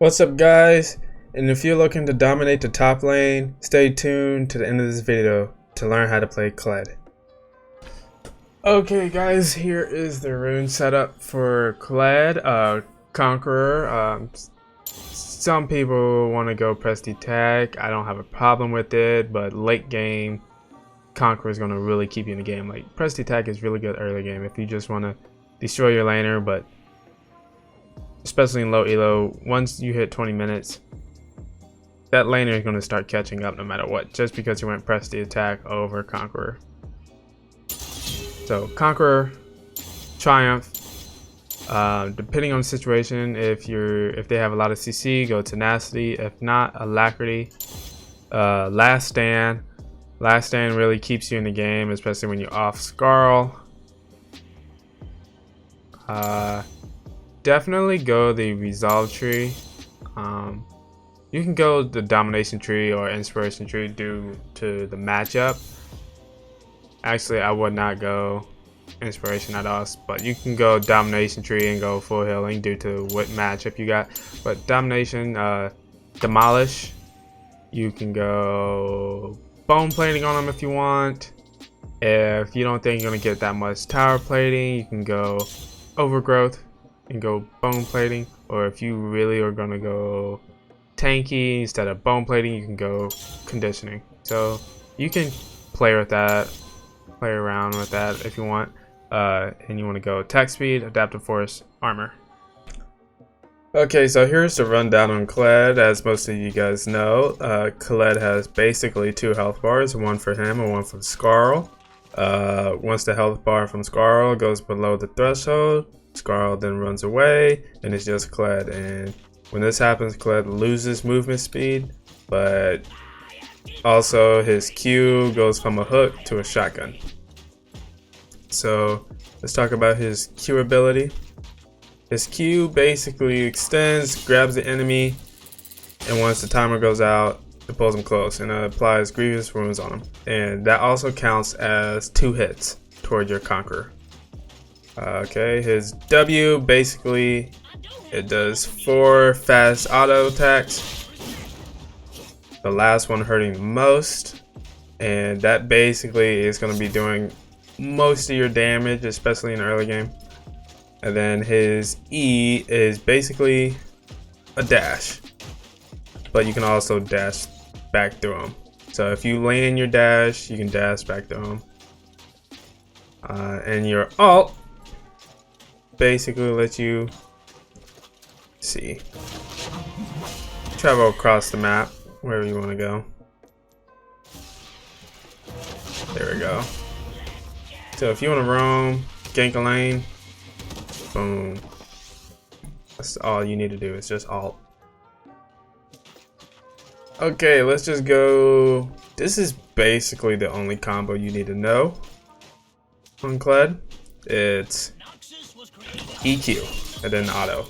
What's up, guys? And if you're looking to dominate the top lane, stay tuned to the end of this video to learn how to play Kled. Okay guys, here is the rune setup for Kled, Conqueror. Some people want to go Prestige tag. I don't have a problem with it, but late game, Conqueror is going to really keep you in the game. Like, Prestige tag is really good early game if you just want to destroy your laner, but especially in low elo, once you hit 20 minutes, that laner is going to start catching up no matter what, just because you went Prestige attack over Conqueror. So Conqueror, Triumph, depending on the situation, if they have a lot of CC, go Tenacity. If not, Alacrity. Last Stand really keeps you in the game, especially when you're off Scarl. Definitely go the Resolve tree. You can go the Domination tree or Inspiration tree due to the matchup. Actually, I would not go Inspiration at all, but you can go Domination tree and go full healing due to what matchup you got. But Domination, Demolish, you can go Bone Plating on them if you want. If you don't think you're gonna get that much Tower Plating, you can go Overgrowth and go Bone Plating. Or if you really are gonna go tanky instead of Bone Plating, you can go Conditioning. So you can play with that, play around with that if you want. And you want to go Attack Speed, Adaptive Force, Armor. Okay, so here's the rundown on Kled. As most of you guys know, Kled has basically 2 health bars, one for him and one for Scarl. Once the health bar from Scarl goes below the threshold, Scarl then runs away, and it's just Kled. And when this happens, Kled loses movement speed, but also his Q goes from a hook to a shotgun. So let's talk about his Q ability. His Q basically extends, grabs the enemy, and once the timer goes out, it pulls him close and applies grievous wounds on him. And that also counts as 2 hits toward your Conqueror. Okay, his W basically, it does 4 fast auto attacks. The last one hurting the most, and that basically is going to be doing most of your damage, especially in the early game. And then his E is basically a dash, but you can also dash back through him. So if you land your dash, you can dash back through him. And your alt basically lets you travel across the map wherever you want to go. There we go. So if you want to roam, gank a lane, boom. That's all you need to do. It's just alt. Okay, let's just go. This is basically the only combo you need to know on Kled. It's EQ and then auto.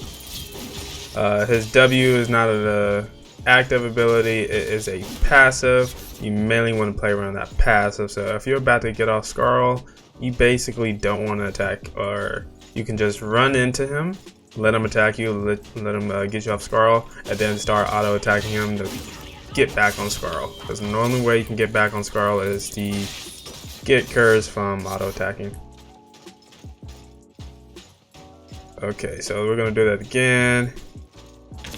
His W is not an active ability, it is a passive. You mainly want to play around that passive. So if you're about to get off Scarl, you basically don't want to attack, or you can just run into him, let him attack you, let him get you off Scarl, and then start auto attacking him to get back on Scarl. Because the only way you can get back on Scarl is to get curves from auto attacking. Okay, so we're gonna do that again.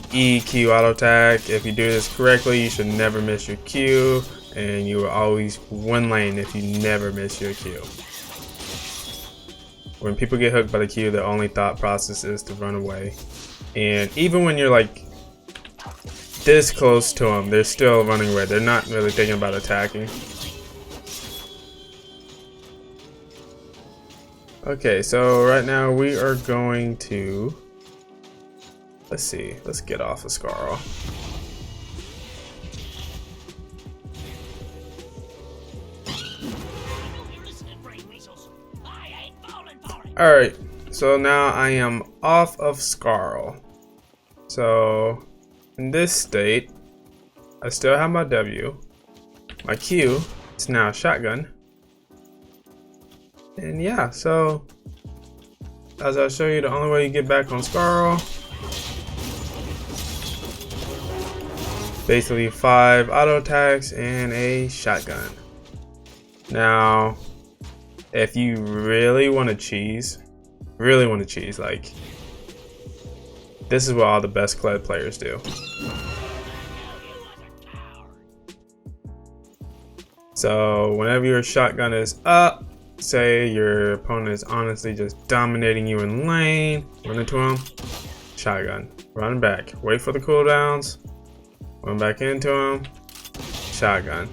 EQ auto attack. If you do this correctly, you should never miss your Q, and you will always win lane if you never miss your Q. When people get hooked by the Q, their only thought process is to run away. And even when you're like this close to them, they're still running away. They're not really thinking about attacking. Okay, so right now we are going to, let's get off of Scarl. Alright, so now I am off of Scarl. So in this state, I still have my W. My Q is now shotgun. And yeah, so as I'll show you, the only way you get back on Scarl Basically 5 auto attacks and a shotgun. Now, if you really want to cheese, like, this is what all the best Kled players do. So whenever your shotgun is up, say your opponent is honestly just dominating you in lane, run into him, shotgun, run back, wait for the cooldowns, run back into him, shotgun.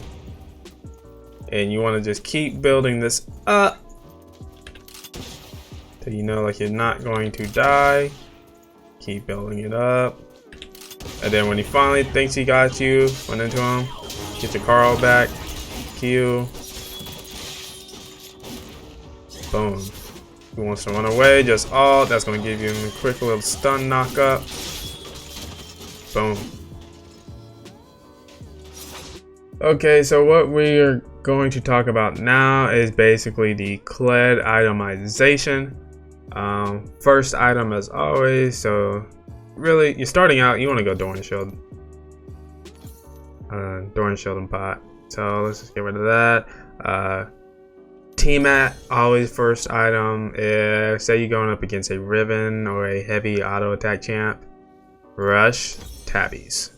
And you want to just keep building this up till you know like you're not going to die. Keep building it up. And then when he finally thinks he got you, run into him, get your Carl back, Q. Boom. If he wants to run away, just alt. That's going to give you a quick little stun knock up. Boom. Okay, so what we are going to talk about now is basically the Kled itemization. First item as always, so really you're starting out, you want to go Doran Shield. Doran Shield and pot. So let's just get rid of that. T-Mat, always first item. If say you're going up against a Riven or a heavy auto attack champ, rush tabbies.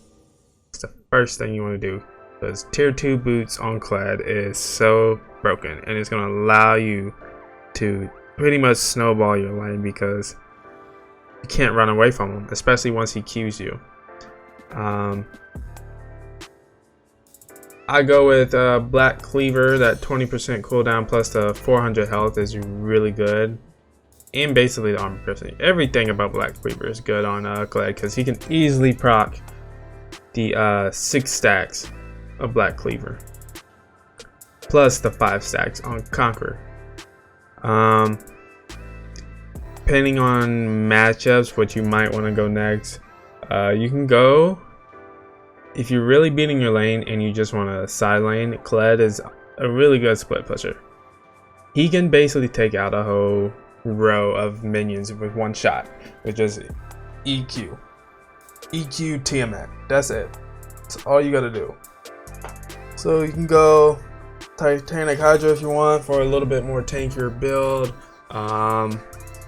It's the first thing you want to do. Because tier 2 boots on Kled is so broken, and it's going to allow you to pretty much snowball your lane because you can't run away from him, especially once he Qs you. I go with Black Cleaver. That 20% cooldown plus the 400 health is really good. And basically the armor piercing. Everything about Black Cleaver is good on Kled because he can easily proc the 6 stacks of Black Cleaver plus the 5 stacks on Conqueror. Depending on matchups, what you might want to go next, you can go, if you're really beating your lane and you just want to side lane, Kled is a really good split pusher. He can basically take out a whole row of minions with one shot, with just EQ Tiamat. That's it. That's all you gotta do. So you can go Titanic Hydra if you want for a little bit more tankier build.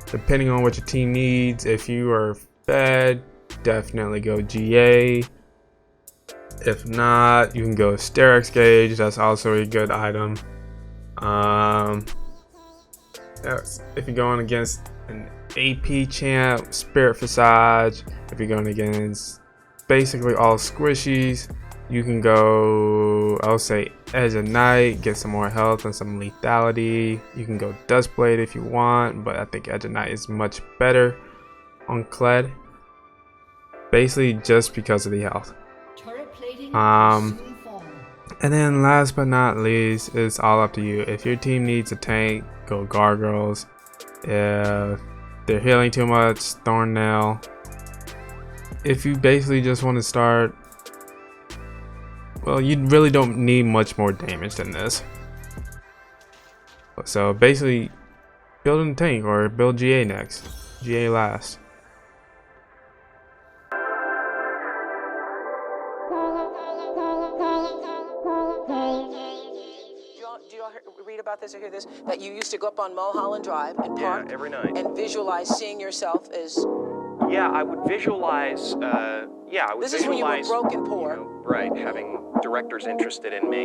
Depending on what your team needs, if you are fed, definitely go GA. If not, you can go Sterex Gauge. That's also a good item. If you're going against an AP champ, Spirit Visage. If you're going against basically all squishies, you can go, I'll say Edge of Night, get some more health and some lethality. You can go Dustblade if you want, but I think Edge of Night is much better on Kled. Basically just because of the health. And then last but not least, it's all up to you. If your team needs a tank, go Gargoyles. If they're healing too much, Thornnail. If you basically just want to start, well, you really don't need much more damage than this. So basically, build a tank or build GA next. GA last. Do you all read about this or hear this? That you used to go up on Mulholland Drive and park every night and visualize seeing yourself as. Yeah, I would visualize. This is when you were broke and poor. Right, having directors interested in me.